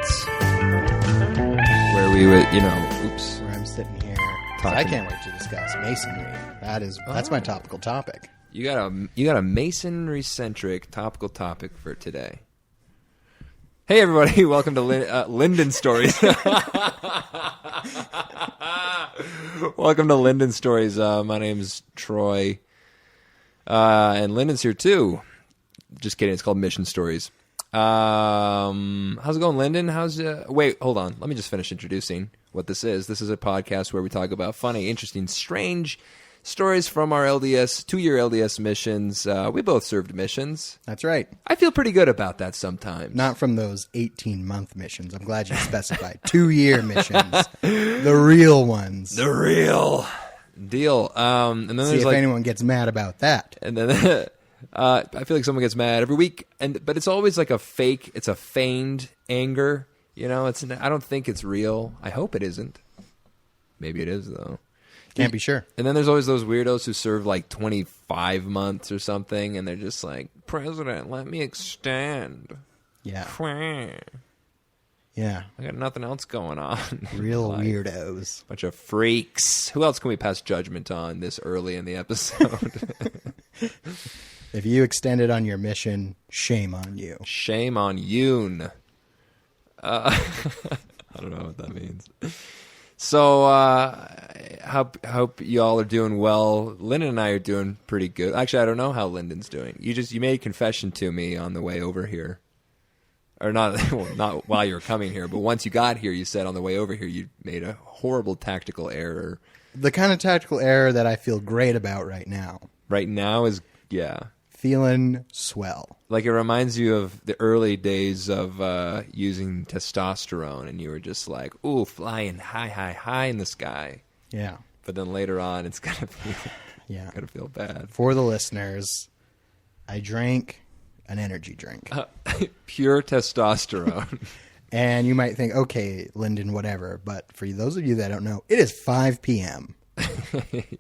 Secrets, where we would, oops. Where I'm sitting here. 'Cause I can't wait to discuss masonry. That's my topical topic. You got a masonry-centric topical topic for today. Hey, everybody. Welcome to Lyndon Stories. Welcome to Lyndon Stories. My name's Troy. And Lyndon's here, too. Just kidding. It's called Mission Stories. How's it going, Lyndon? Wait, hold on. Let me just finish introducing what this is. This is a podcast where we talk about funny, interesting, strange stories from our LDS, 2-year LDS missions. We both served missions. That's right. I feel pretty good about that sometimes. Not from those 18-month missions. I'm glad you specified. 2-year missions. The real ones. The real deal. And then See if anyone gets mad about that. And then I feel like someone gets mad every week, but it's always like it's a feigned anger. I don't think it's real. I hope it isn't. Maybe it is, though. Can't be sure. And then there's always those weirdos who serve like 25 months or something, and they're just like, President, let me extend. Yeah. Yeah. I got nothing else going on. Real weirdos. Bunch of freaks. Who else can we pass judgment on this early in the episode? If you extended on your mission, shame on you. Shame on youn. I don't know what that means. So, hope you all are doing well. Lyndon and I are doing pretty good. Actually, I don't know how Lyndon's doing. You made a confession to me on the way over here. Or not, well, not while you were coming here, but once you got here, you said on the way over here you made a horrible tactical error. The kind of tactical error that I feel great about right now. Right now is, yeah. Feeling swell. Like it reminds you of the early days of using testosterone, and you were just like, ooh, flying high in the sky. Yeah. But then later on, it's gonna feel bad. For the listeners, I drank an energy drink. Pure testosterone. And you might think, okay, Lyndon, whatever. But for those of you that don't know, it is 5 p.m.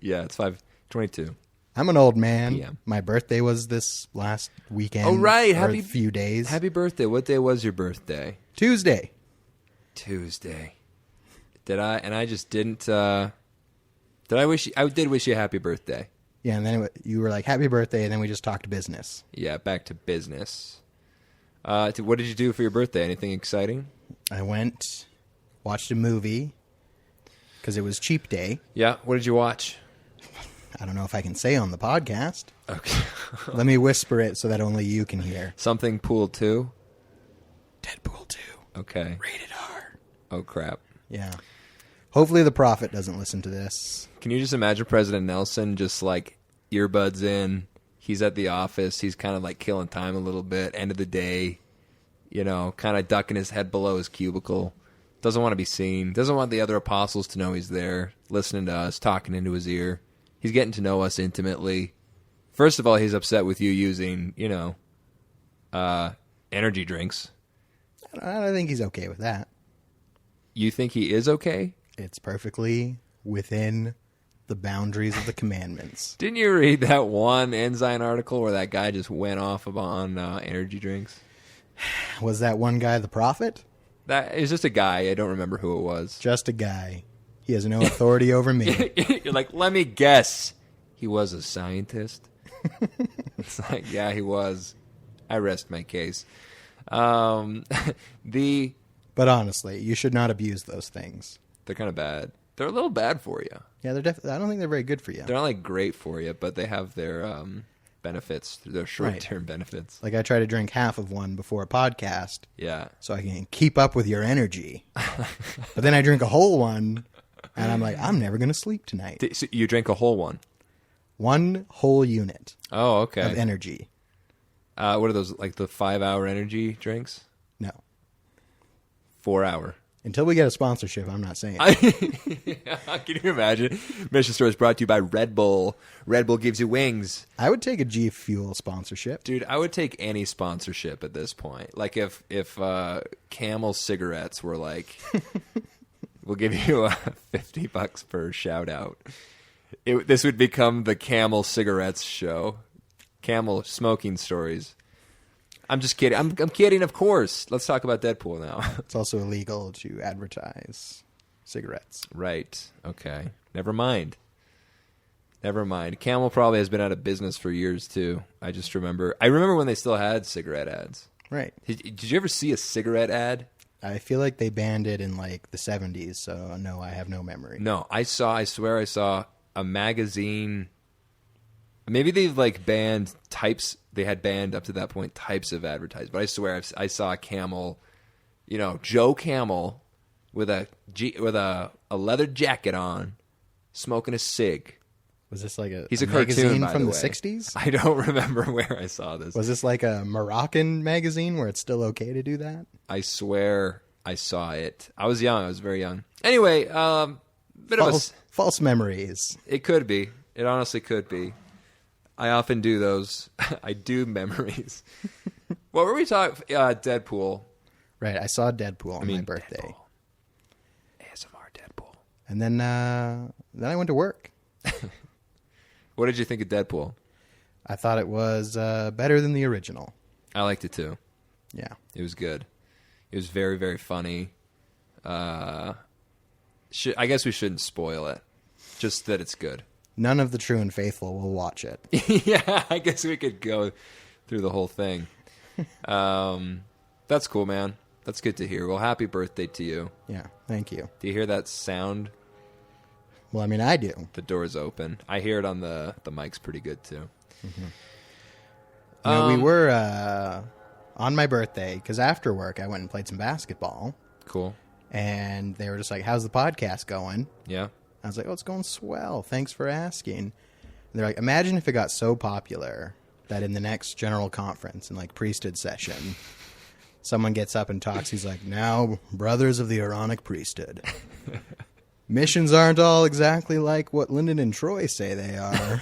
Yeah, it's 5:22. I'm an old man. PM. My birthday was this last weekend. Oh, right. A few days. Happy birthday. What day was your birthday? Tuesday. Did I? And I just didn't. Did I wish? I did wish you a happy birthday. Yeah, and then you were like, happy birthday, and then we just talked business. Yeah, back to business. What did you do for your birthday? Anything exciting? I went, watched a movie, because it was cheap day. Yeah, what did you watch? I don't know if I can say on the podcast. Okay. Let me whisper it so that only you can hear. Something Pool 2? Deadpool 2. Okay. Rated R. Oh, crap. Yeah. Hopefully the prophet doesn't listen to this. Can you just imagine President Nelson just like earbuds in? He's at the office. He's kind of like killing time a little bit. End of the day, kind of ducking his head below his cubicle. Doesn't want to be seen. Doesn't want the other apostles to know he's there, listening to us, talking into his ear. He's getting to know us intimately. First of all, he's upset with you using, energy drinks. I don't think he's okay with that. You think he is okay? It's perfectly within the boundaries of the commandments. Didn't you read that one Ensign article where that guy just went off on energy drinks? Was that one guy the prophet? It was just a guy. I don't remember who it was. Just a guy. He has no authority over me. You're like, let me guess. He was a scientist? It's like, yeah, he was. I rest my case. But honestly, you should not abuse those things. They're kind of bad. They're a little bad for you. Yeah, they're definitely. I don't think they're very good for you. They're not like great for you, but they have their benefits, their short-term benefits. Like I try to drink half of one before a podcast. Yeah. So I can keep up with your energy. But then I drink a whole one, and I'm like, I'm never going to sleep tonight. So you drank a whole one? One whole unit. Oh, okay. Of energy. What are those, like the 5-hour energy drinks? No. 4-hour. Until we get a sponsorship, I'm not saying. Can you imagine? Mission Stories brought to you by Red Bull. Red Bull gives you wings. I would take a G Fuel sponsorship. Dude, I would take any sponsorship at this point. Like if Camel cigarettes were like, we'll give you $50 per shout out. This would become the Camel cigarettes show. Camel smoking stories. I'm just kidding. I'm kidding, of course. Let's talk about Deadpool now. It's also illegal to advertise cigarettes. Right. Okay. Never mind. Camel probably has been out of business for years, too. I remember when they still had cigarette ads. Right. Did you ever see a cigarette ad? I feel like they banned it in like the 70s, so no, I have no memory. No, I swear I saw a magazine. Maybe they've like banned types. They had banned up to that point types of advertising, but I swear I saw a Camel, Joe Camel with a leather jacket on, smoking a cig. Was this like He's a a cartoon magazine from the way. 60s? I don't remember where I saw this. Was this like a Moroccan magazine where it's still okay to do that? I swear I saw it. I was young. I was very young. Anyway, False memories. It could be. It honestly could be. I often do those. I do memories. What were we talking? Deadpool. Right. I saw Deadpool on my birthday. Deadpool. ASMR Deadpool. And then I went to work. What did you think of Deadpool? I thought it was better than the original. I liked it too. Yeah. It was good. It was very, very funny. I guess we shouldn't spoil it. Just that it's good. None of the true and faithful will watch it. Yeah, I guess we could go through the whole thing. That's cool, man. That's good to hear. Well, happy birthday to you. Yeah, thank you. Do you hear that sound? Well, I mean, I do. The door's open. I hear it on the mic's pretty good, too. Mm-hmm. We were on my birthday, because after work, I went and played some basketball. Cool. And they were just like, how's the podcast going? Yeah. I was like, oh, it's going swell. Thanks for asking. And they're like, imagine if it got so popular that in the next general conference, in like priesthood session, someone gets up and talks. He's like, now, brothers of the Aaronic priesthood. Missions aren't all exactly like what Lyndon and Troy say they are.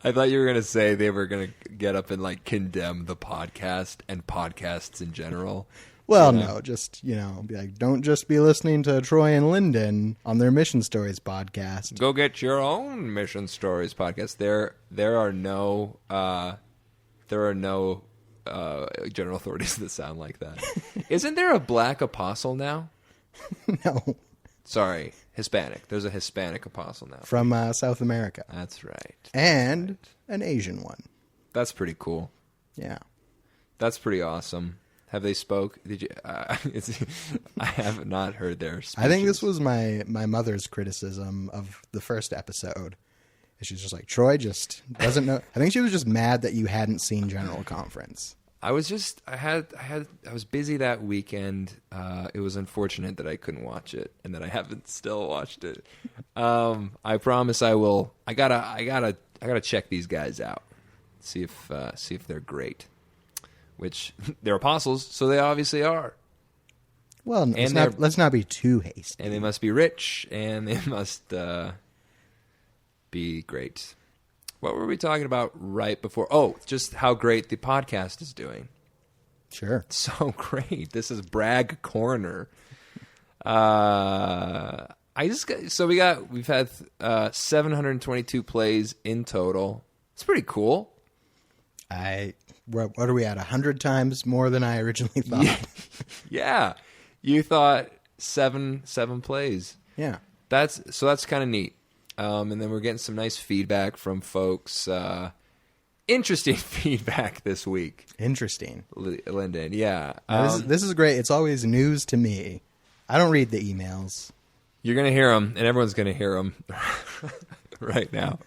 I thought you were going to say they were going to get up and like condemn the podcast and podcasts in general. Well, no, just, be like, don't just be listening to Troy and Lyndon on their Mission Stories podcast. Go get your own Mission Stories podcast. There are no general authorities that sound like that. Isn't there a black apostle now? No. Sorry, Hispanic. There's a Hispanic apostle now. From South America. That's right. And an Asian one. That's pretty cool. Yeah. That's pretty awesome. Have they spoke? Did you? I have not heard their speeches. I think this was my mother's criticism of the first episode. She's just like, Troy just doesn't know. I think she was just mad that you hadn't seen General Conference. I was busy that weekend. It was unfortunate that I couldn't watch it and that I haven't still watched it. I promise I will. I gotta check these guys out. See if they're great. Which they're apostles, so they obviously are. Well, let's not be too hasty. And they must be rich, and they must be great. What were we talking about right before? Oh, just how great the podcast is doing. Sure. So great. This is Bragg Corner. We've had 722 plays in total. It's pretty cool. What are we at? 100 times more than I originally thought. Yeah. You thought seven plays. Yeah. That's kind of neat. And then we're getting some nice feedback from folks. Interesting feedback this week. Interesting. Lyndon, yeah. This is great. It's always news to me. I don't read the emails. You're going to hear them, and everyone's going to hear them right now.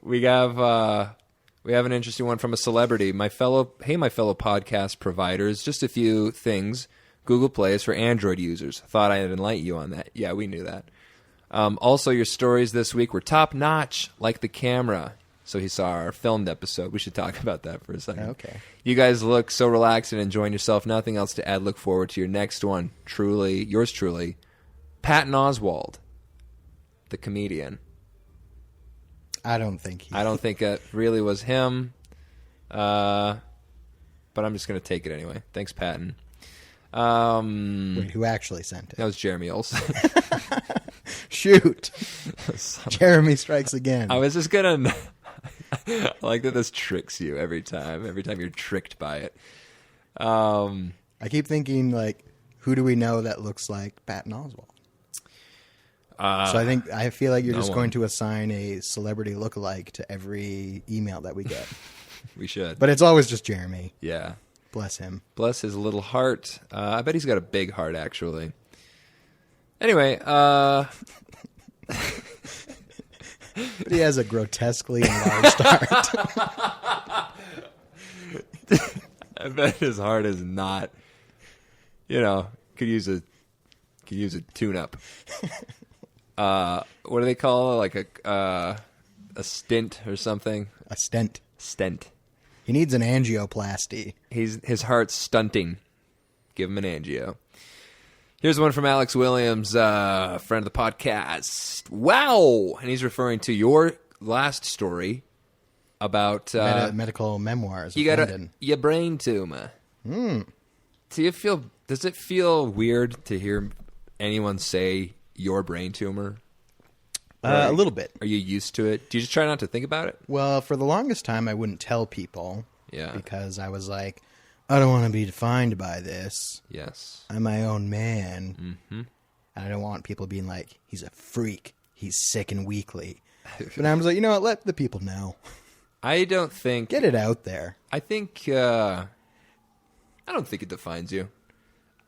We have an interesting one from a celebrity. My fellow podcast providers, just a few things. Google Play is for Android users. Thought I'd enlighten you on that. Yeah, we knew that. Also, your stories this week were top-notch, like the camera. So he saw our filmed episode. We should talk about that for a second. Okay. You guys look so relaxed and enjoying yourself. Nothing else to add. Look forward to your next one. Truly, yours truly, Patton Oswalt, the comedian. I don't think it really was him. But I'm just going to take it anyway. Thanks, Patton. Wait, who actually sent it? That was Jeremy Olsen. Shoot. Jeremy strikes again. I was just going to... I like that this tricks you every time. Every time you're tricked by it. I keep thinking, like, who do we know that looks like Patton Oswalt? So I feel like you're just going to assign a celebrity lookalike to every email that we get. We should. But it's always just Jeremy. Yeah. Bless him. Bless his little heart. I bet he's got a big heart, actually. Anyway, But he has a grotesquely enlarged heart. I bet his heart is not, could use a tune-up. What do they call it? Like a stint or something? A stent. Stent. He needs an angioplasty. His heart's stunting. Give him an angio. Here's one from Alex Williams, friend of the podcast. Wow! And he's referring to your last story about medical memoirs. You got Lyndon. your brain tumor. Does it feel weird to hear anyone say your brain tumor? A little bit. Are you used to it? Do you just try not to think about it? Well, for the longest time, I wouldn't tell people. Yeah. Because I was like, I don't want to be defined by this. Yes. I'm my own man. Mm-hmm. And I don't want people being like, he's a freak. He's sick and weakly. But I was like, you know what? Let the people know. I don't think... Get it out there. I think... I don't think it defines you.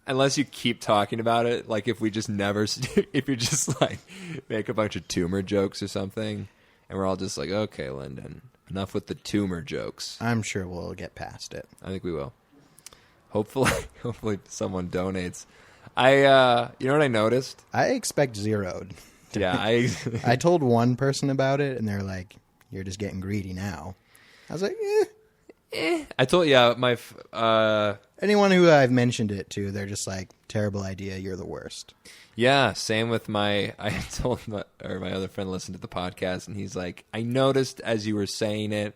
Unless you keep talking about it. Like if we just never... if you just like make a bunch of tumor jokes or something. And we're all just like, okay, Lyndon, enough with the tumor jokes. I'm sure we'll get past it. I think we will. Hopefully someone donates. You know what I noticed? I expect zeroed. Yeah, I told one person about it, and they're like, "You're just getting greedy now." I was like, I told my anyone who I've mentioned it to, they're just like, "Terrible idea. You're the worst." Yeah, same with I told my other friend listened to the podcast, and he's like, "I noticed as you were saying it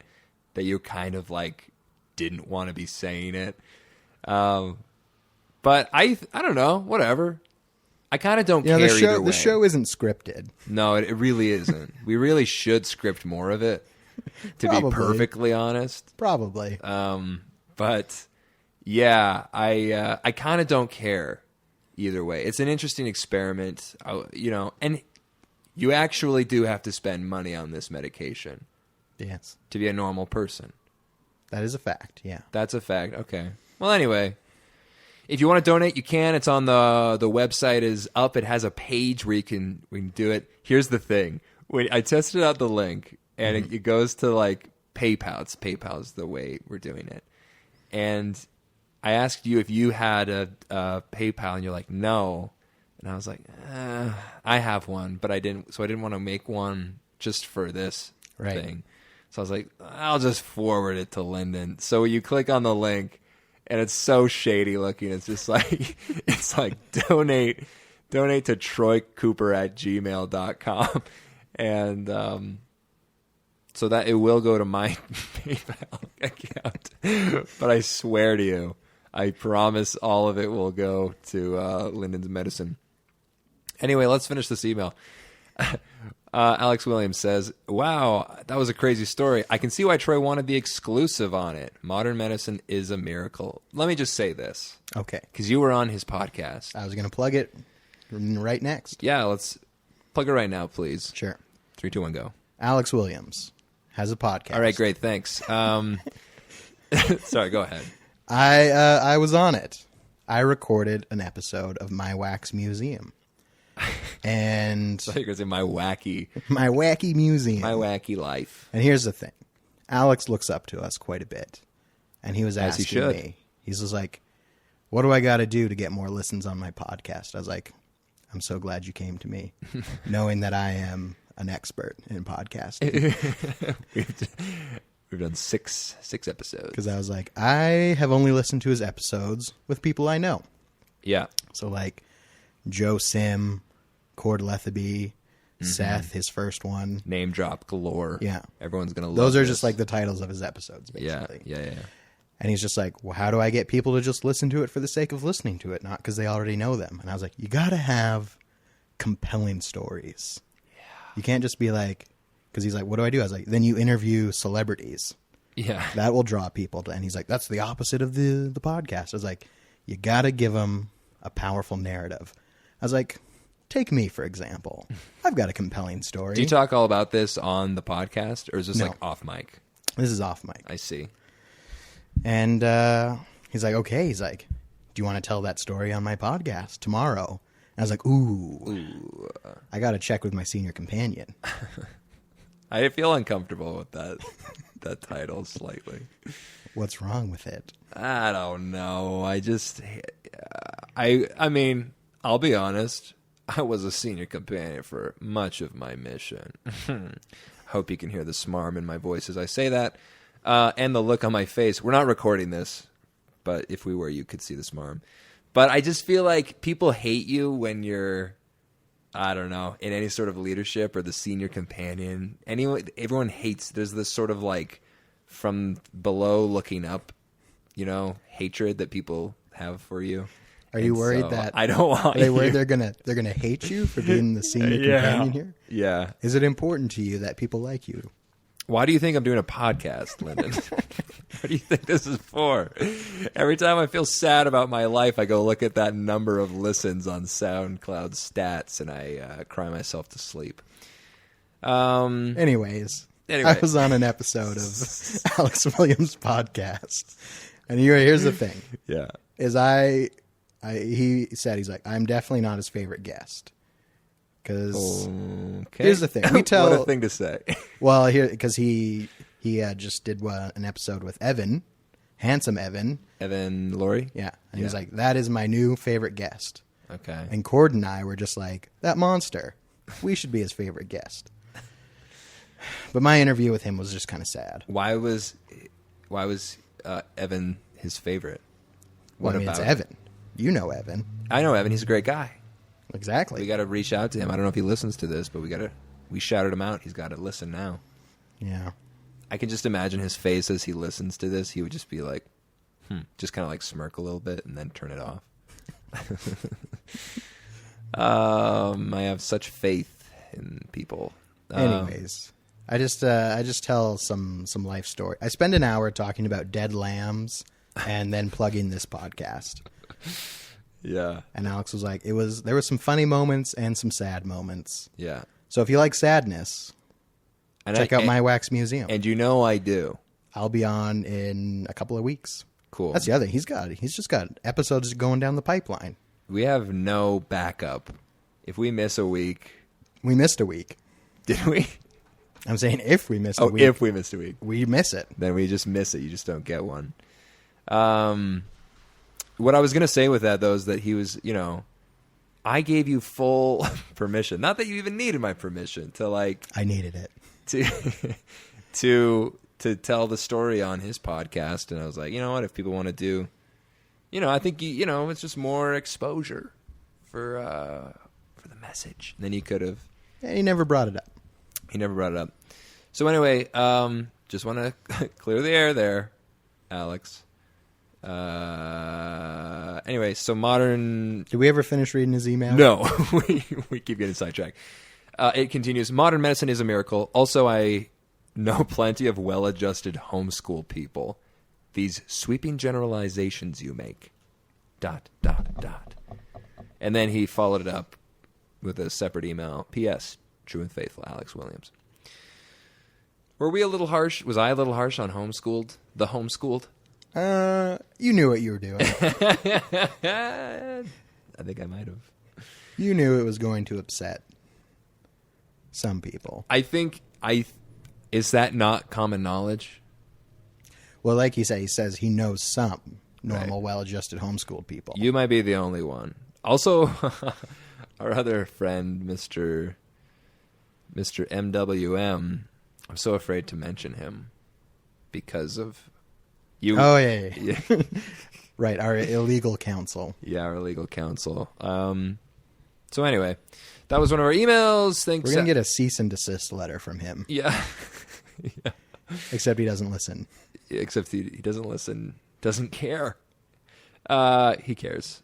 that you kind of like didn't want to be saying it." But I don't know, whatever. I kind of don't care either way. The show isn't scripted. No, it really isn't. We really should script more of it, to be perfectly honest. Probably. But yeah, I kind of don't care either way. It's an interesting experiment, and you actually do have to spend money on this medication. Yes. To be a normal person. That is a fact, yeah. That's a fact. Okay. Well, anyway, if you want to donate, you can. It's on the website is up. It has a page where we can do it. Here's the thing. When I tested out the link, and it goes to like PayPal. PayPal's the way we're doing it. And I asked you if you had a PayPal, and you're like, no. And I was like, I have one, but I didn't. So I didn't want to make one just for this thing. So I was like, I'll just forward it to Lyndon. So you click on the link, and it's so shady looking. It's just like, it's like donate to troycooper@gmail.com. And so that it will go to my PayPal account. But I swear to you, I promise all of it will go to Lyndon's medicine. Anyway, let's finish this email. Alex Williams says, wow, that was a crazy story. I can see why Troy wanted the exclusive on it. Modern medicine is a miracle. Let me just say this. Okay. Because you were on his podcast. I was going to plug it right next. Yeah, let's plug it right now, please. Sure. 3, 2, 1, go. Alex Williams has a podcast. All right, great, thanks. Sorry, go ahead. I was on it. I recorded an episode of My Wax Museum. And I think it was in my wacky museum. My wacky life. And here's the thing. Alex looks up to us quite a bit. And he was asking me. He's just like, what do I got to do to get more listens on my podcast? I was like, I'm so glad you came to me, knowing that I am an expert in podcasting. We've done six episodes. Because I was like, I have only listened to his episodes with people I know. Yeah. So like Joe Sim, Cord Letheby, Seth, his first one. Name drop galore. Yeah. Everyone's going to love Those are this. just like the titles of his episodes, basically. Yeah. And he's just like, well, how do I get people to just listen to it for the sake of listening to it, not because they already know them? And I was like, you got to have compelling stories. Yeah. You can't just be like, Because he's like, what do I do? I was like, then you interview celebrities. Yeah. That will draw people. And he's like, that's the opposite of the podcast. I was like, you got to give them a powerful narrative. I was like, take me, for example. I've got a compelling story. Do you talk all about this on the podcast, or is this No. like off mic? This is off mic. I see. And he's like, okay. He's like, do you want to tell that story on my podcast tomorrow? And I was like, ooh. I got to check with my senior companion. I feel uncomfortable with that title slightly. What's wrong with it? I don't know. I mean, I'll be honest. I was a senior companion for much of my mission. Hope you can hear the smarm in my voice as I say that. And the look on my face. We're not recording this, but if we were, you could see the smarm. But I just feel like people hate you when you're, I don't know, in any sort of leadership or the senior companion. Everyone hates. There's this sort of like from below looking up, hatred that people have for you. Are you worried that I don't want? Are they worried they're gonna hate you for being the senior companion here? Yeah. Is it important to you that people like you? Why do you think I'm doing a podcast, Lyndon? What do you think this is for? Every time I feel sad about my life, I go look at that number of listens on SoundCloud stats, and I cry myself to sleep. Anyways, Anyway. I was on an episode of Alex Williams' podcast, and here's the thing: Yeah. he said he's like, I'm definitely not his favorite guest. Because Okay. here's the thing: we tell What a thing to say. well here because he just did an episode with Evan, handsome Evan, Evan Laurie? yeah, and he was like, that is my new favorite guest. Okay. And Cord and I were just like, that monster, we should be his favorite guest. But my interview with him was just kind of sad. Why was Evan his favorite? Well, I mean, it's Evan. You know Evan. I know Evan. He's a great guy. Exactly. We got to reach out to him. I don't know if he listens to this, but we shouted him out. He's got to listen now. Yeah. I can just imagine his face as he listens to this. He would just be like, just kind of like smirk a little bit and then turn it off. I have such faith in people. Anyways, I just tell some life story. I spend an hour talking about dead lambs and then plugging this podcast. Yeah. And Alex was like, there were some funny moments and some sad moments. Yeah. So if you like sadness, And check out My Wax Museum. And I do. I'll be on in a couple of weeks. Cool. That's the other thing. He's just got episodes going down the pipeline. We have no backup. If we miss a week, We missed a week. did we? I'm saying if we missed a Oh, week, if we missed a week, we miss it. then we just miss it. You just don't get one. What I was going to say with that, though, is that he was, I gave you full permission. Not that you even needed my permission to, like, I needed it. to tell the story on his podcast. And I was like, you know what? If people want to do, I think, it's just more exposure for the message. And then he could have. Yeah, he never brought it up. He never brought it up. So anyway, just want to clear the air there, Alex. Anyway, so modern. Did we ever finish reading his email? No, we keep getting sidetracked. It continues. Modern medicine is a miracle. Also, I know plenty of well-adjusted homeschool people. These sweeping generalizations you make. ... And then he followed it up with a separate email. P.S. True and faithful, Alex Williams. Were we a little harsh? Was I a little harsh on homeschooled? The homeschooled? You knew what you were doing. I think I might have. You knew it was going to upset some people. I think is that not common knowledge? Well, like he says he knows some normal, Right. well-adjusted homeschooled people. You might be the only one. Also, our other friend, Mr. MWM, I'm so afraid to mention him because of you. Oh, yeah. Right, our illegal counsel. Yeah, our legal counsel. So anyway, that was one of our emails. Thanks. We're going to get a cease and desist letter from him. Yeah. Yeah. Except he doesn't listen. Except he doesn't listen, doesn't care. He cares.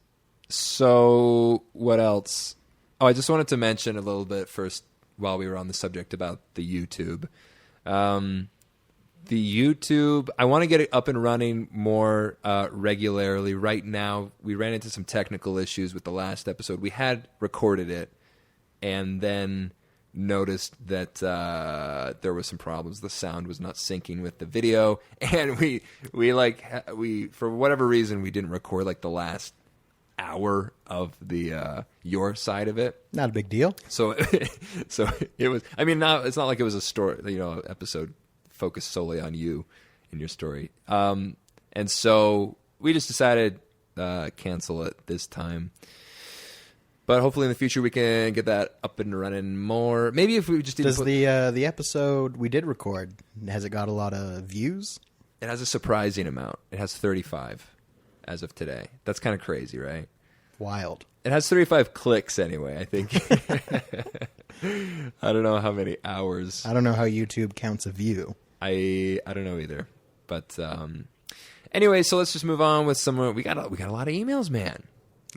So what else? Oh, I just wanted to mention a little bit first while we were on the subject about the YouTube. The YouTube, I want to get it up and running more regularly. Right now, we ran into some technical issues with the last episode. We had recorded it and then noticed that there was some problems. The sound was not syncing with the video, and we for whatever reason we didn't record like the last hour of the your side of it. Not a big deal. So it was. I mean, it's not like it was a story, episode focused solely on you and your story. And so we just decided cancel it this time. But hopefully in the future we can get that up and running more. Maybe if we just does the episode we did record, has it got a lot of views? It has a surprising amount. It has 35 as of today. That's kind of crazy, right? Wild. It has 35 clicks anyway, I think. I don't know how many hours. I don't know how YouTube counts a view. I don't know either. But anyway, so let's just move on with some. We got a lot of emails, man.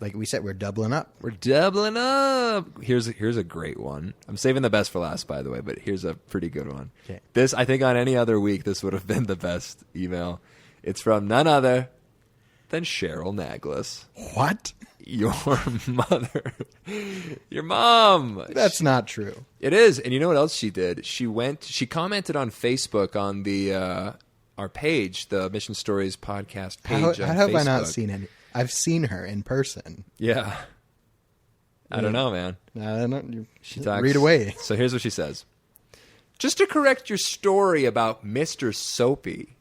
Like we said, we're doubling up. We're doubling up. Here's a great one. I'm saving the best for last, by the way, but here's a pretty good one. Okay. This, I think, on any other week, this would have been the best email. It's from none other than Cheryl Naglis. What? Your mother. Your mom. That's not true. It is. And you know what else she did? She commented on Facebook on the our page, the Mission Stories podcast page. How have I not seen any? I've seen her in person. Yeah. I don't know, man. I don't know. She talks. Read away. So here's what she says. Just to correct your story about Mr. Soapy.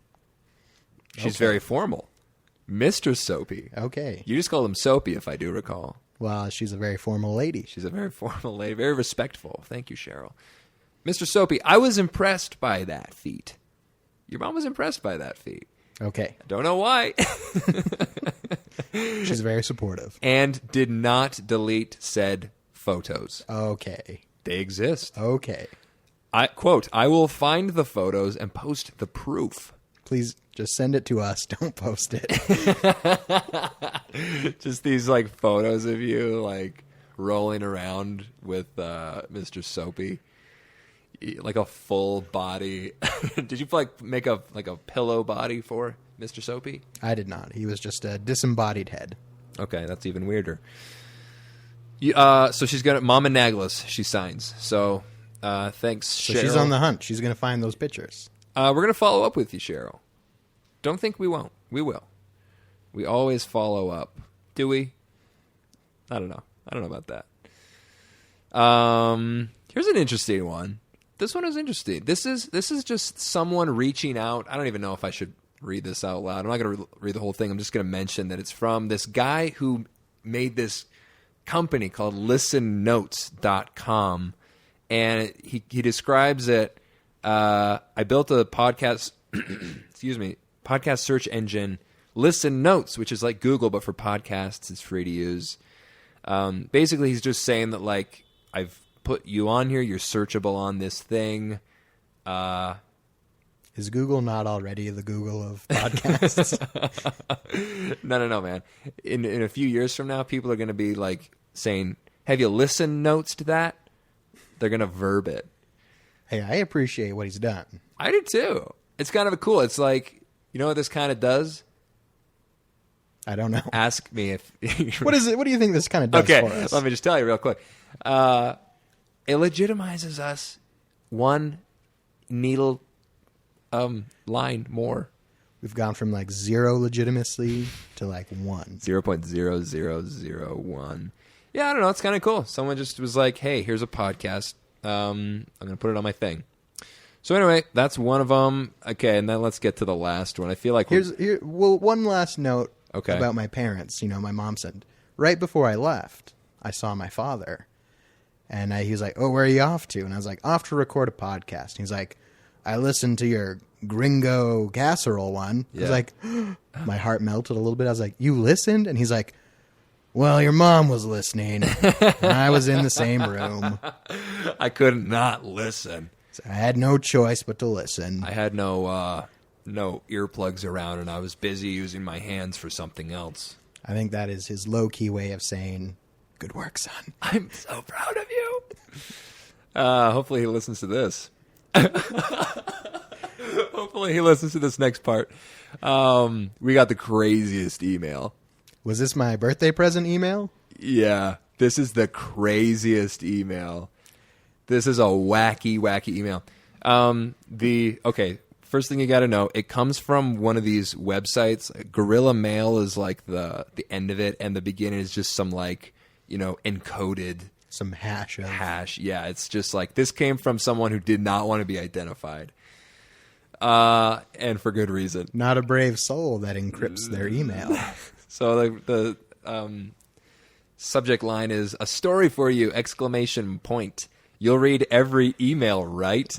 She's very formal. Mr. Soapy. Okay. You just call him Soapy, if I do recall. Well, she's a very formal lady. She's a very formal lady, very respectful. Thank you, Cheryl. Mr. Soapy, I was impressed by that feat. Your mom was impressed by that feat. Okay. I don't know why. She's very supportive. And did not delete said photos. Okay. They exist. Okay. I will find the photos and post the proof. Please just send it to us. Don't post it. Just these like photos of you like rolling around with Mr. Soapy, like a full body. Did you like make a pillow body for Mr. Soapy? I did not. He was just a disembodied head. Okay, that's even weirder. So she's got Mama Naglis. She signs. So thanks, So Cheryl. she's on the hunt. She's going to find those pictures. We're going to follow up with you, Cheryl. Don't think we won't. We will. We always follow up. Do we? I don't know. I don't know about that. Here's an interesting one. This one is interesting. This is just someone reaching out. I don't even know if I should read this out loud. I'm not going to read the whole thing. I'm just going to mention that it's from this guy who made this company called listennotes.com. And he describes it. I built a podcast, podcast search engine, Listen Notes, which is like Google, but for podcasts. It's free to use. Basically, he's just saying that, like, I've put you on here. You're searchable on this thing. Is Google not already the Google of podcasts? No, man. In a few years from now, people are going to be, like, saying, have you listened notes to that? They're going to verb it. Hey, I appreciate what he's done. I do too. It's kind of cool. It's like, you know what this kind of does? I don't know. Ask me if... What is it? What do you think this kind of does for us? Let me just tell you real quick. It legitimizes us one needle line more. We've gone from like zero legitimacy to like 1. 0.0001. Yeah, I don't know. It's kind of cool. Someone just was like, hey, here's a podcast. I'm going to put it on my thing. So anyway, that's one of them. Okay, and then let's get to the last one. I feel like... one last note Okay. about my parents. You know, my mom said, right before I left, I saw my father. And he was like, oh, where are you off to? And I was like, off to record a podcast. And he's like, I listened to your gringo casserole one. I was like, my heart melted a little bit. I was like, you listened? And he's like, well, your mom was listening. And I was in the same room. I couldn't not listen. So I had no choice but to listen. I had no earplugs around, and I was busy using my hands for something else. I think that is his low-key way of saying, good work, son. I'm so proud of you. Hopefully he listens to this. Hopefully he listens to this next part. We got the craziest email. Was this my birthday present email? Yeah, this is the craziest email. This is a wacky, wacky email. First thing you got to know, it comes from one of these websites. Gorilla Mail is like the end of it, and the beginning is just some encoded some hash. Yeah, it's just like this came from someone who did not want to be identified, and for good reason. Not a brave soul that encrypts their email. So the subject line is "A story for you!" ! You'll read every email, right?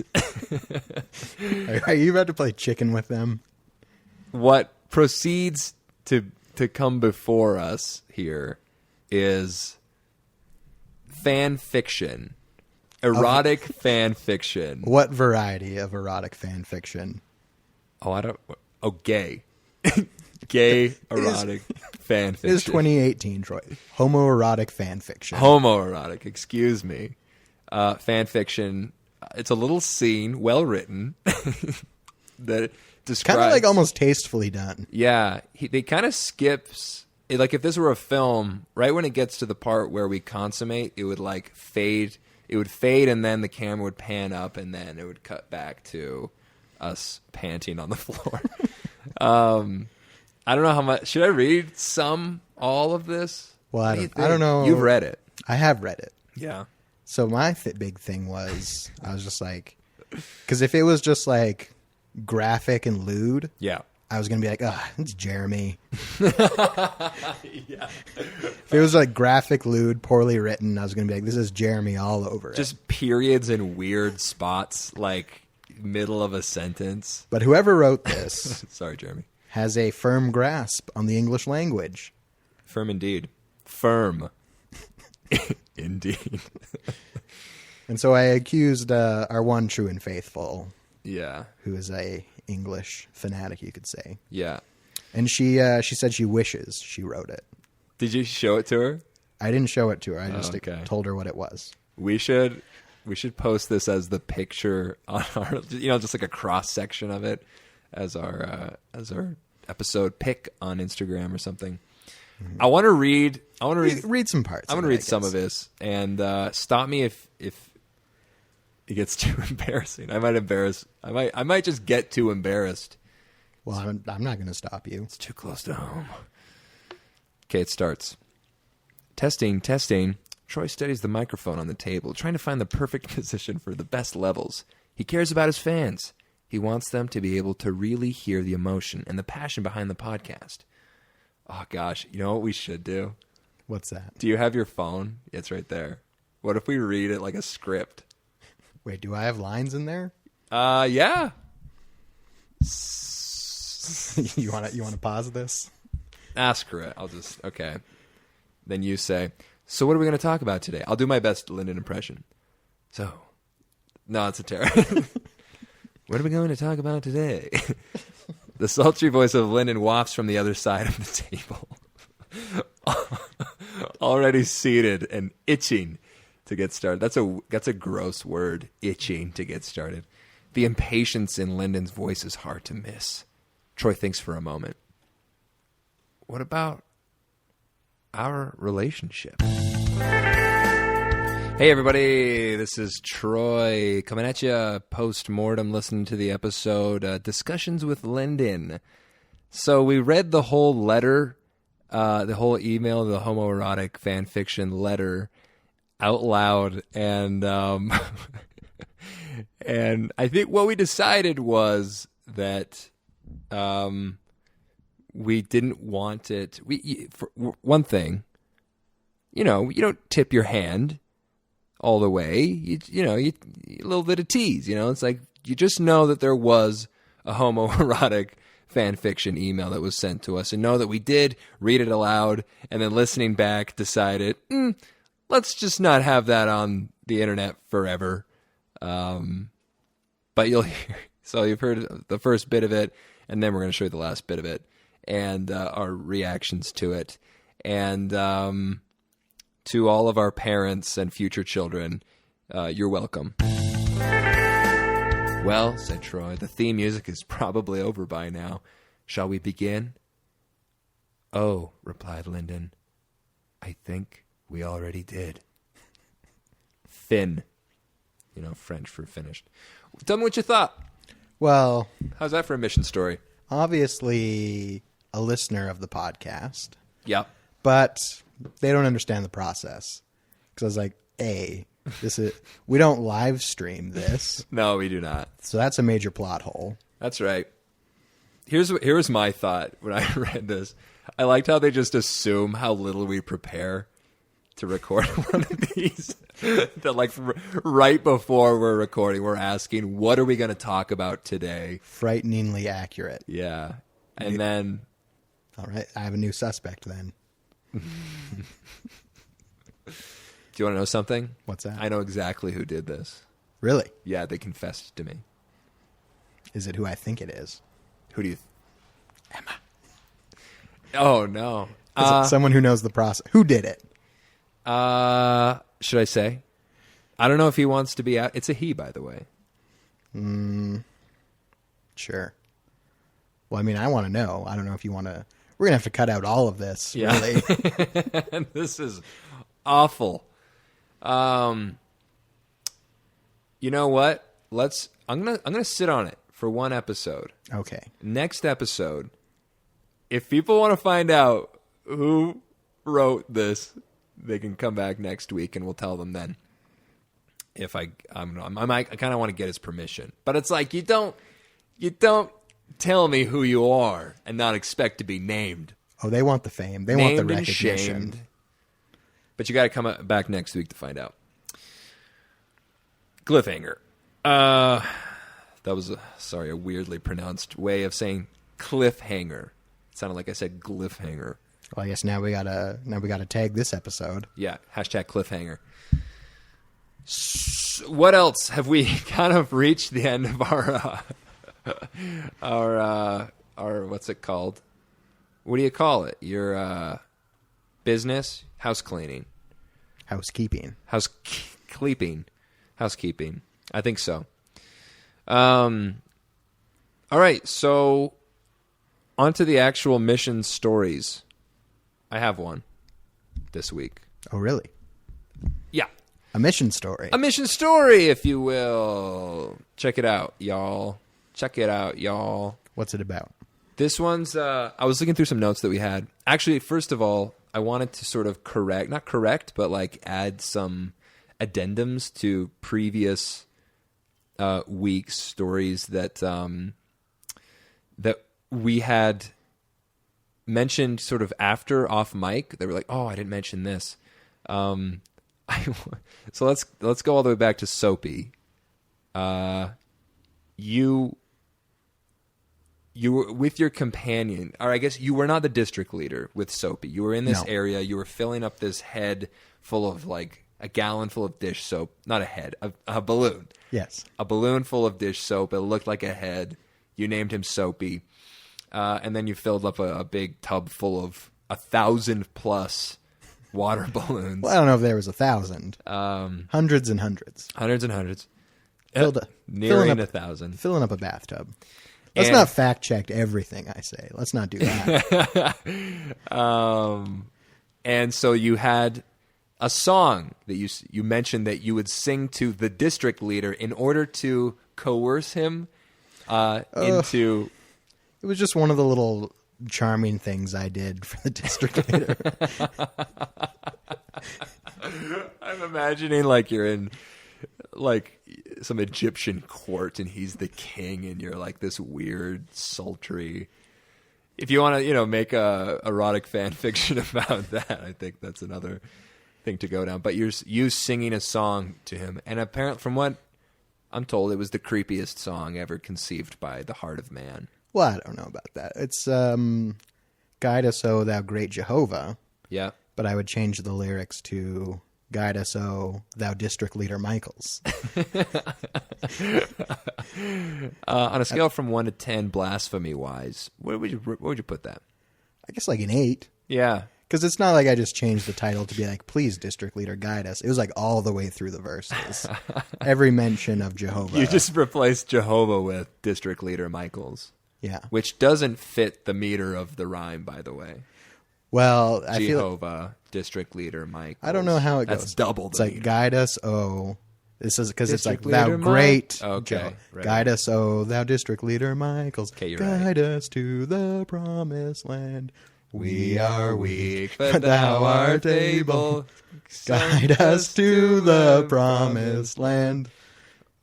Are you about to play chicken with them? What proceeds to come before us here is fan fiction. Erotic fan fiction. What variety of erotic fan fiction? Gay. Gay erotic fan fiction. It is 2018, Troy. Homoerotic fan fiction. Homoerotic, excuse me. Fan fiction. It's a little scene, well written, that describes kind of like almost tastefully done. Yeah, they kind of skips. Like if this were a film, right when it gets to the part where we consummate, it would like fade. It would fade, and then the camera would pan up, and then it would cut back to us panting on the floor. I don't know how much. Should I read all of this? Well, I don't know. You've read it. I have read it. Yeah. So my big thing was, I was just like, because if it was just like graphic and lewd, yeah, I was going to be like, it's Jeremy. Yeah. If it was like graphic, lewd, poorly written, I was going to be like, this is Jeremy all over it. Just periods and weird spots, like middle of a sentence. But whoever wrote this sorry, Jeremy, has a firm grasp on the English language. Firm indeed. Firm. Indeed. And so I accused our one true and faithful. Yeah. Who is a English fanatic, you could say. Yeah. And she said she wishes she wrote it. Did you show it to her? I didn't show it to her. I just told her what it was. We should post this as the picture on our, just like a cross section of it as our episode pic on Instagram or something. I want to read some parts. I want to read some of this, and stop me if it gets too embarrassing. I might just get too embarrassed. Well, I'm not going to stop you. It's too close to home. Okay, it starts. Testing. Troy studies the microphone on the table, trying to find the perfect position for the best levels. He cares about his fans. He wants them to be able to really hear the emotion and the passion behind the podcast. Oh, gosh. You know what we should do? What's that? Do you have your phone? It's right there. What if we read it like a script? Wait, do I have lines in there? Yeah. You want to pause this? Ask her it. Okay. Then you say, so what are we going to talk about today? I'll do my best Lyndon impression. No, it's a terror. What are we going to talk about today? The sultry voice of Lyndon wafts from the other side of the table. Already seated and itching to get started. That's a gross word, itching to get started. The impatience in Lyndon's voice is hard to miss. Troy thinks for a moment. What about our relationship? Hey everybody, this is Troy coming at you post-mortem, listening to the episode Discussions with Lyndon. So we read the whole letter, the whole email, the homoerotic fan fiction letter out loud, and and I think what we decided was that we didn't want it. For one thing, you don't tip your hand all the way. You a little bit of tease. It's like you just know that there was a homoerotic fan fiction email that was sent to us, and know that we did read it aloud, and then listening back decided, let's just not have that on the internet forever. But you'll hear. So you've heard the first bit of it, and then we're going to show you the last bit of it and our reactions to it, and to all of our parents and future children, You're welcome. Well, said Troy, the theme music is probably over by now. Shall we begin? Oh, replied Lyndon, I think we already did. Fin. French for finished. Tell me what you thought. Well, how's that for a mission story? Obviously a listener of the podcast. Yep. But they don't understand the process. Because I was like, we don't live stream this. No, we do not. So that's a major plot hole. That's right. Here's my thought when I read this. I liked how they just assume how little we prepare to record one of these. That like right before we're recording, we're asking, what are we going to talk about today? Frighteningly accurate. Yeah. And then... All right. I have a new suspect then. Do you want to know something? What's that? I know exactly who did this. Really? Yeah, they confessed to me. Is it who I think it is? Who do you... Emma. Oh, no. Is it someone who knows the process? Who did it? Should I say? I don't know if he wants to be out. It's a he, by the way. Sure. Well, I mean, I want to know. I don't know if you want to... We're going to have to cut out all of this, yeah. really. This is awful. You know what? I'm gonna sit on it for one episode. Okay. Next episode, if people want to find out who wrote this, they can come back next week and we'll tell them then. If I kind of want to get his permission, but it's like you don't tell me who you are and not expect to be named. Oh, they want the fame. They want the recognition. And shamed. But you got to come back next week to find out. Cliffhanger. That was a weirdly pronounced way of saying cliffhanger. It sounded like I said glyphhanger. Well, I guess now we gotta tag this episode. Yeah, #cliffhanger. What else have we kind of reached the end of our what's it called? What do you call it? Your business, house cleaning, housekeeping. I think so. All right, so on to the actual mission stories. I have one this week. Oh, really? Yeah. A mission story. A mission story, if you will. Check it out, y'all. What's it about? This one's, I was looking through some notes that we had. Actually, first of all, I wanted to sort of not correct, but like add some addendums to previous week's stories that that we had mentioned sort of after off mic. They were like, "Oh, I didn't mention this." So let's go all the way back to Soapy. You were with your companion, or I guess you were not the district leader with Soapy. You were in this area. You were filling up this head full of like a gallon full of dish soap. Not a head, a balloon. Yes. A balloon full of dish soap. It looked like a head. You named him Soapy. And then you filled up a big tub full of 1,000+ water balloons. Well, I don't know if there was 1,000. Hundreds and hundreds. Hundreds and hundreds. Nearing 1,000. Filling up a bathtub. Let's not fact check everything I say. Let's not do that. And so you had a song that you mentioned that you would sing to the district leader in order to coerce him into... It was just one of the little charming things I did for the district leader. I'm imagining like you're in like some Egyptian court and he's the king and you're like this weird, sultry... If you want to, make a erotic fan fiction about that, I think that's another thing to go down. But you singing a song to him, and apparently, from what I'm told, it was the creepiest song ever conceived by the heart of man. Well, I don't know about that. It's "Guide Us, O Thou Great Jehovah." Yeah, but I would change the lyrics to "Guide Us, O Thou District Leader Michaels." On a scale from 1 to 10, blasphemy wise, where would you put that? I guess like an 8. Yeah, Because it's not like I just changed the title to be like, please, District Leader, guide us. It was like all the way through the verses. Every mention of Jehovah. You just replaced Jehovah with District Leader Michaels. Yeah. Which doesn't fit the meter of the rhyme, by the way. Well, I feel Jehovah, District Leader Michaels. I don't know how it goes. That's double the It's like, meter. guide us, oh. This is because it's like, District thou Leader great Okay, right. guide us, oh, thou District Leader Michaels. Okay, you're guide us to the promised land. We are weak, but thou art able. Guide us to the promised land.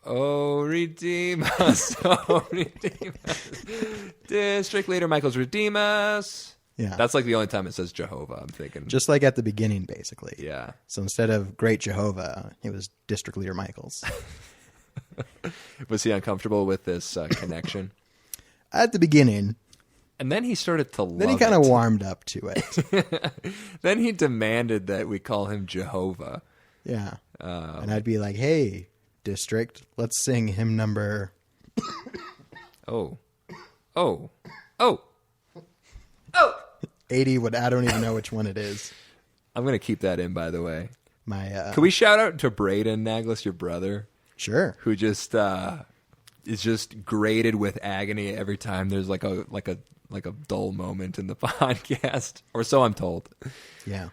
Oh, redeem us. Oh, redeem us. District Leader Michaels, redeem us. Yeah. That's like the only time it says Jehovah, I'm thinking. Just like at the beginning, basically. Yeah. So instead of Great Jehovah, it was District Leader Michaels. Was he uncomfortable with this connection? At the beginning. And then he started to love it. Then he kind of warmed up to it. Then he demanded that we call him Jehovah. Yeah. And I'd be like, hey, District, let's sing hymn number... Oh. 80, I don't even know which one it is. I'm going to keep that in, by the way. My Can we shout out to Braden Naglis, your brother? Sure. Who just is just grated with agony every time there's like a dull moment in the podcast, or so I'm told. Yeah.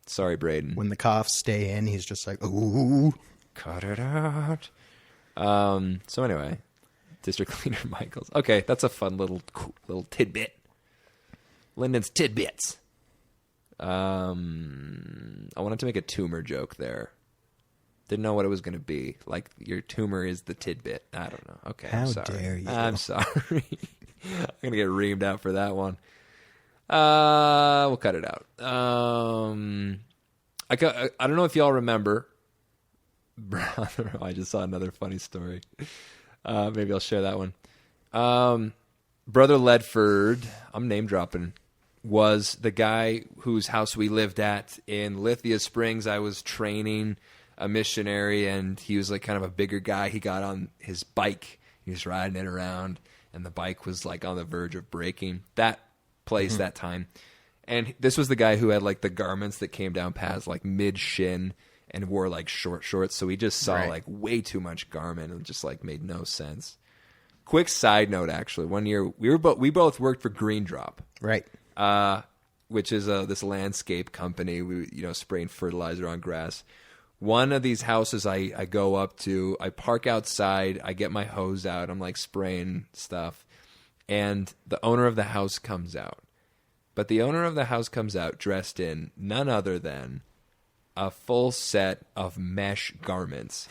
Sorry, Braden. When the coughs stay in, he's just like, ooh. Cut it out. So anyway, District Leader Michaels. Okay, that's a fun little tidbit. Lyndon's tidbits. I wanted to make a tumor joke there. Didn't know what it was going to be. Like, your tumor is the tidbit. I don't know. Okay, How I'm sorry. dare you. I'm sorry. I'm going to get reamed out for that one. We'll cut it out. I don't know if y'all remember. Brother, I just saw another funny story. Maybe I'll share that one. Brother Ledford, I'm name dropping, was the guy whose house we lived at in Lithia Springs. I was training a missionary, and he was like kind of a bigger guy. He got on his bike. He was riding it around, and the bike was like on the verge of breaking. That place, that time. And this was the guy who had like the garments that came down past like mid-shin and wore like short shorts. So we just saw like way too much garment. It just like made no sense. Quick side note, actually. One year, we both worked for Green Drop. Right. Which is this landscape company. We spraying fertilizer on grass. One of these houses I go up to, I park outside, I get my hose out, I'm like spraying stuff, and the owner of the house comes out. But the owner of the house comes out dressed in none other than a full set of mesh garments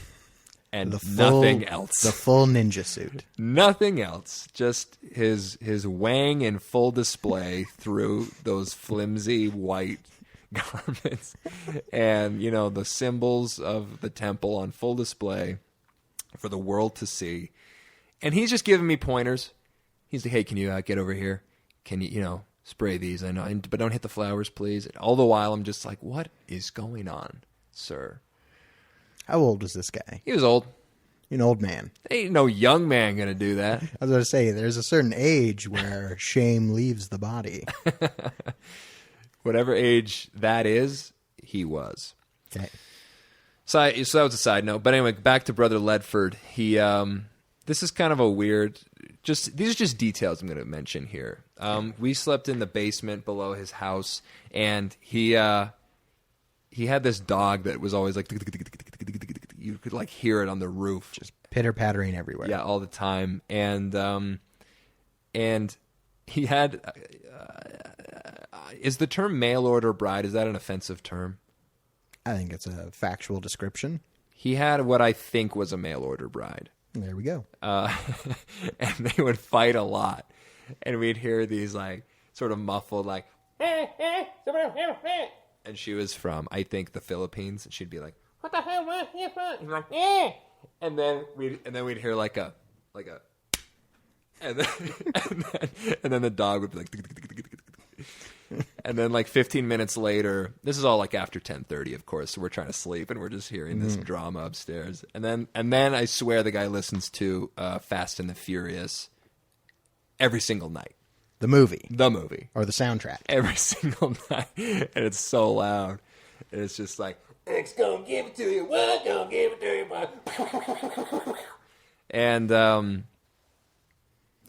and nothing else. The full ninja suit. Nothing else. Just his wang in full display through those flimsy white garments, and the symbols of the temple on full display for the world to see. And he's just giving me pointers. He's like, hey, can you get over here? Can you spray these? I know, but don't hit the flowers, please. And all the while I'm just like, what is going on, sir? How old was this guy? He was old. An old man. Ain't no young man gonna do that. I was going to say, there's a certain age where shame leaves the body. Whatever age that is, he was. Okay. So that was a side note. But anyway, back to Brother Ledford. He, this is kind of a weird. These are just details I'm going to mention here. We slept in the basement below his house, and he had this dog that was always like, you could like hear it on the roof, Just pitter-pattering everywhere. yeah, all the time. And he had. Is the term mail order bride, is that an offensive term? I think it's a factual description. He had what I think was a mail order bride. There we go. And they would fight a lot. And we'd hear these like sort of muffled like, and she was from, I think, the Philippines. And she'd be like, what the hell? Where are you from? He's like, and then we'd hear like a, and then the dog would be like, and then like 15 minutes later, this is all like after 10:30, of course, so we're trying to sleep and we're just hearing this drama upstairs. And then I swear the guy listens to Fast and the Furious every single night. The movie. The movie. Or the soundtrack. Every single night. And it's so loud. And it's just like, X gonna give it to you. What gonna give it to you? What? And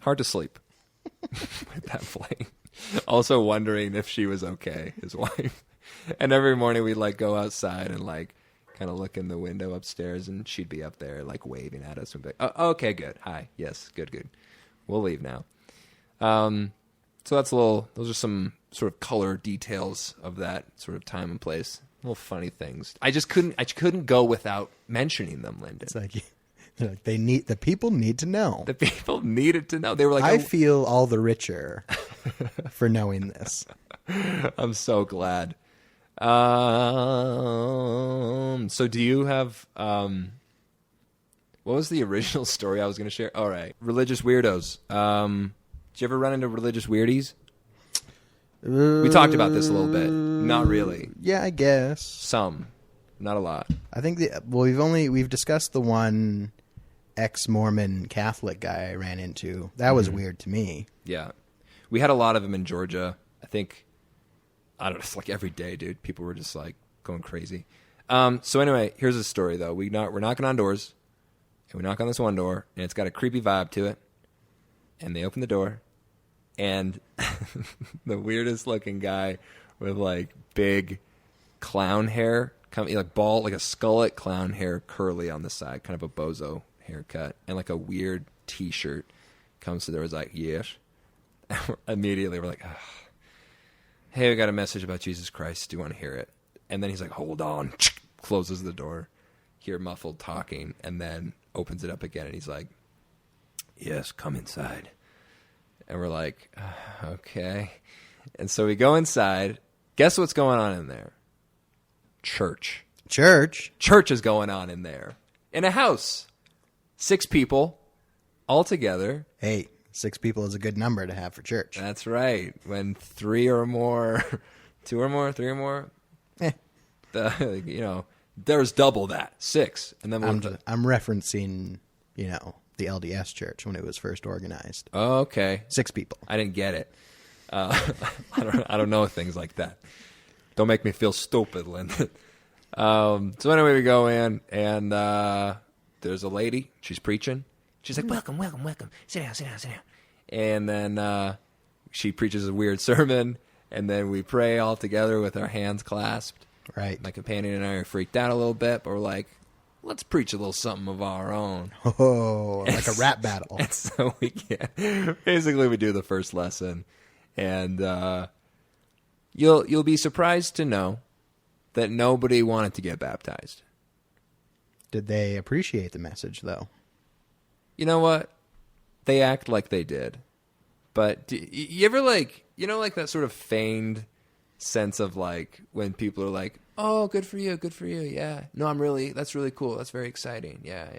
hard to sleep with that playing. Also wondering if she was okay, his wife. And every morning we'd like go outside and like kind of look in the window upstairs, and she'd be up there like waving at us and be like, oh, okay, good. Hi. Yes, good. We'll leave now. So that's those are some sort of color details of that sort of time and place. Little funny things. I couldn't go without mentioning them, Lyndon. It's like, the people need to know. The people needed to know. They were like, I feel all the richer for knowing this. I'm so glad. So do you have, what was the original story I was going to share? All right. Religious weirdos. Did you ever run into religious weirdies? We talked about this a little bit. Not really. Yeah, I guess. Some. Not a lot. I think we've discussed the one ex-Mormon Catholic guy I ran into. That was weird to me. Yeah. We had a lot of them in Georgia. I think, I don't know, it's like every day, dude. People were just like going crazy. So anyway, here's the story though. We're knocking on doors, and we knock on this one door, and it's got a creepy vibe to it. And they open the door, and the weirdest looking guy with like big clown hair, like bald, like a skullet clown hair, curly on the side, kind of a bozo haircut, and like a weird T-shirt comes to the door. Is like, yes. Immediately we're like, oh. Hey, we got a message about Jesus Christ. Do you want to hear it? And then he's like, hold on, closes the door, hear muffled talking, and then opens it up again, and he's like, yes, come inside. And we're like, okay. And so we go inside. Guess what's going on in there? Church. Church is going on in there. In a house. 6 people all together. Hey, 6 people is a good number to have for church. That's right. When 3 or more, 2 or more, 3 or more, there's double that. 6. And then I'm referencing, the LDS church when it was first organized. Oh, okay. 6 people. I didn't get it. I don't know things like that. Don't make me feel stupid, Lyndon. So anyway, we go in, and there's a lady. She's preaching. She's like, welcome. Sit down. And then she preaches a weird sermon, and then we pray all together with our hands clasped. Right. My companion and I are freaked out a little bit, but we're like, let's preach a little something of our own. Oh, like a rap battle. And so we basically we do the first lesson, and you'll be surprised to know that nobody wanted to get baptized. Did they appreciate the message, though? You know what? They act like they did. But you ever like that sort of feigned sense of like when people are like, oh, good for you, yeah. No, that's really cool, that's very exciting, yeah.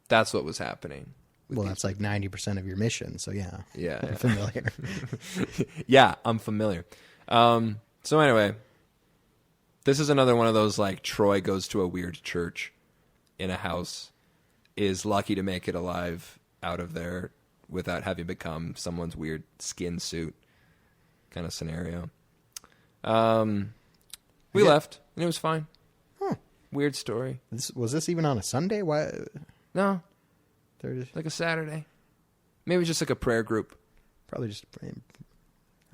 That's what was happening. Well, that's like 90% of your mission, so yeah. Yeah. I'm familiar. Yeah, I'm familiar. So anyway, this is another one of those like Troy goes to a weird church in a house, is lucky to make it alive out of there without having become someone's weird skin suit kind of scenario. We left, and it was fine. Huh. Weird story. Was this even on a Sunday? Why? No. There's like a Saturday. Maybe just like a prayer group. Probably just,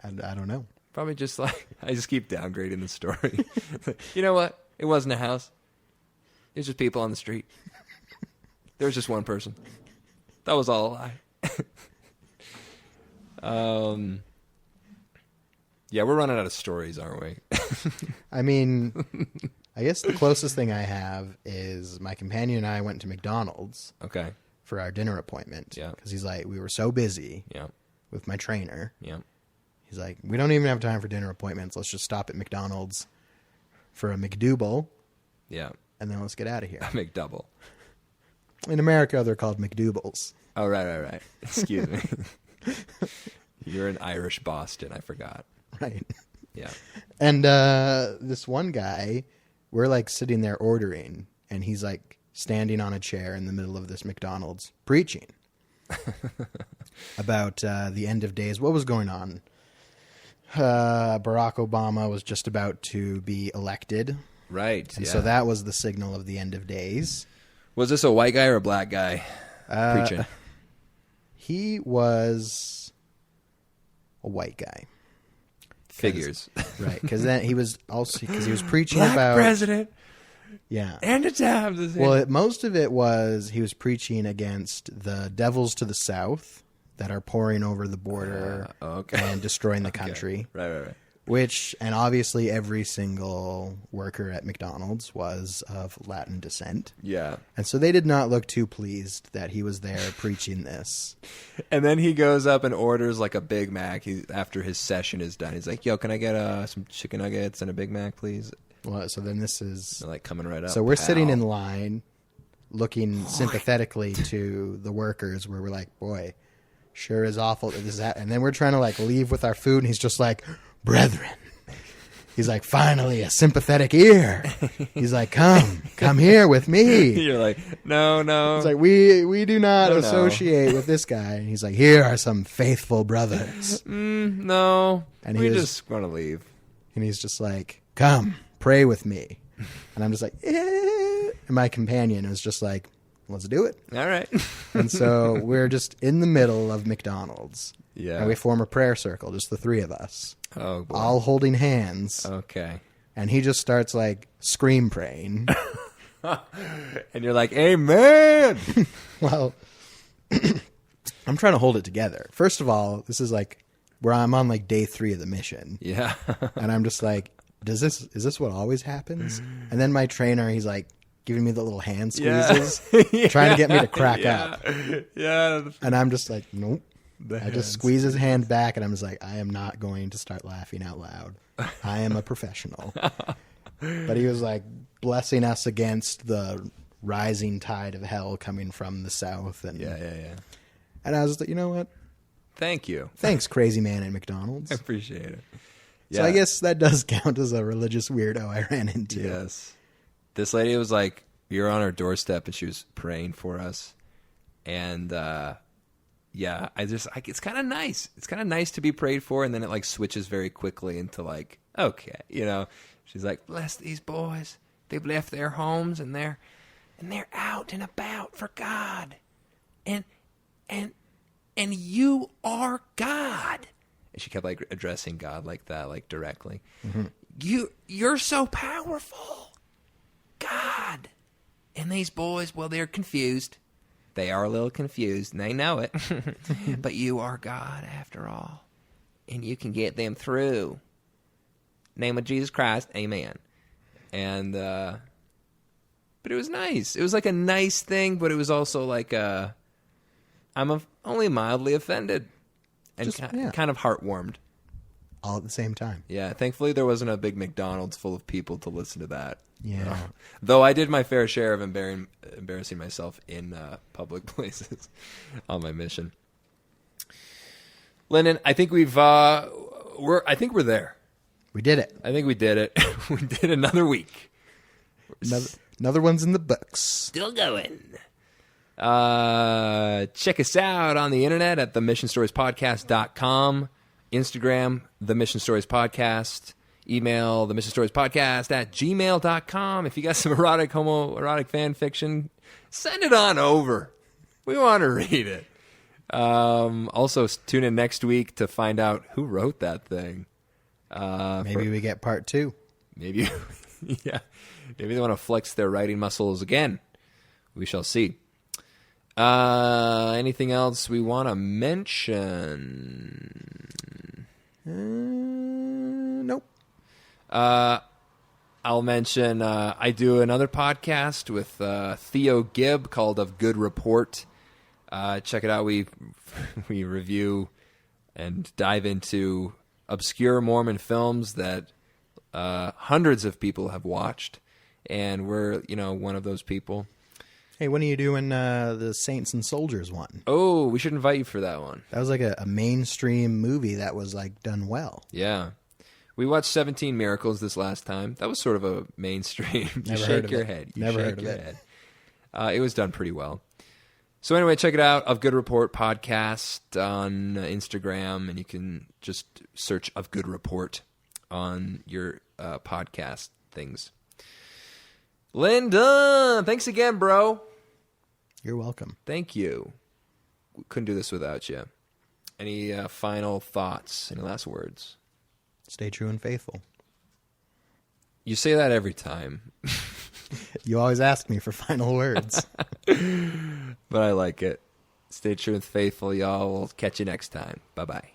I don't know. Probably just like, I just keep downgrading the story. You know what? It wasn't a house. It was just people on the street. There was just one person. That was all a lie. Yeah, we're running out of stories, aren't we? I mean, I guess the closest thing I have is my companion and I went to McDonald's. Okay. For our dinner appointment. Yeah. Because he's like, we were so busy. Yeah. With my trainer. Yeah. He's like, we don't even have time for dinner appointments. Let's just stop at McDonald's for a McDouble. Yeah. And then let's get out of here. A McDouble. In America, they're called McDoubles. Oh, right. Excuse me. You're in Irish Boston. I forgot. Right. Yeah. And this one guy, we're like sitting there ordering, and he's like standing on a chair in the middle of this McDonald's preaching. about the end of days. What was going on? Barack Obama was just about to be elected. Right. And so that was the signal of the end of days. Was this a white guy or a black guy preaching? He was a white guy. Figures. Right. Because then he was preaching black about president. Yeah. And it's times. Well, most of it was he was preaching against the devils to the south that are pouring over the border and destroying the country. Right. And obviously every single worker at McDonald's was of Latin descent. Yeah. And so they did not look too pleased that he was there preaching this. And then he goes up and orders like a Big Mac after his session is done. He's like, yo, can I get some chicken nuggets and a Big Mac, please? Well, so then this is... They're like coming right up. So we're sitting in line looking sympathetically to the workers where we're like, boy, sure is awful. And then we're trying to like leave with our food and he's just like, brethren. He's like, finally, a sympathetic ear. He's like, come here with me. You're like, no. It's like, we do not associate with this guy. And he's like, here are some faithful brothers. No. And we just want to leave. And he's just like, come, pray with me. And I'm just like, eh. And my companion was just like, let's do it. All right. And so we're just in the middle of McDonald's. Yeah. And we form a prayer circle, just the three of us. Oh, boy. All holding hands. Okay. And he just starts like scream praying. And you're like, amen. Well, I'm trying to hold it together. First of all, this is like where I'm on like day 3 of the mission. Yeah. And I'm just like, is this what always happens? And then my trainer, he's like giving me the little hand squeezes, trying to get me to crack up. Yeah. And I'm just like, nope. I just squeeze his hand back, and I'm just like, I am not going to start laughing out loud. I am a professional. But he was like blessing us against the rising tide of hell coming from the south. And Yeah. And I was like, you know what? Thank you. Thanks, crazy man at McDonald's. I appreciate it. So I guess that does count as a religious weirdo I ran into. Yes. This lady was like, we were on our doorstep, and she was praying for us. And, yeah, it's kind of nice. It's kind of nice to be prayed for, and then it like switches very quickly into like, okay, she's like, bless these boys. They've left their homes and they're out and about for God, and you are God. And she kept like addressing God like that, like directly. Mm-hmm. You're so powerful, God. And these boys, well, they're confused. They are a little confused, and they know it. But you are God after all, and you can get them through. Name of Jesus Christ, amen. And but it was nice. It was like a nice thing, but it was also like I'm only mildly offended and kind of heartwarmed. All at the same time. Yeah, thankfully there wasn't a big McDonald's full of people to listen to that. Yeah. Though I did my fair share of embarrassing myself in public places on my mission. Lyndon, I think we're there. We did it. I think we did it. We did another week. Another one's in the books. Still going. Check us out on the internet at themissionstoriespodcast.com. Instagram, The Mission Stories Podcast. Email themissionstoriespodcast@gmail.com. If you got some homoerotic fan fiction, send it on over. We want to read it. Also, tune in next week to find out who wrote that thing. Maybe we get part 2. Maybe, yeah. Maybe they want to flex their writing muscles again. We shall see. Anything else we want to mention? Nope. I'll mention I do another podcast with Theo Gibb called Of Good Report. Check it out. We review and dive into obscure Mormon films that hundreds of people have watched, and we're one of those people. Hey, when are you doing the Saints and Soldiers one? Oh, we should invite you for that one. That was like a mainstream movie that was like done well. Yeah. We watched 17 Miracles this last time. That was sort of a mainstream. You Never shake heard of your it. head. Never heard of it. It was done pretty well. So anyway, check it out, Of Good Report podcast on Instagram, and you can just search Of Good Report on your podcast things. Lyndon, thanks again, bro. You're welcome. Thank you. We couldn't do this without you. Any final thoughts? Any last words? Stay true and faithful. You say that every time. You always ask me for final words. But I like it. Stay true and faithful, y'all. We'll catch you next time. Bye-bye.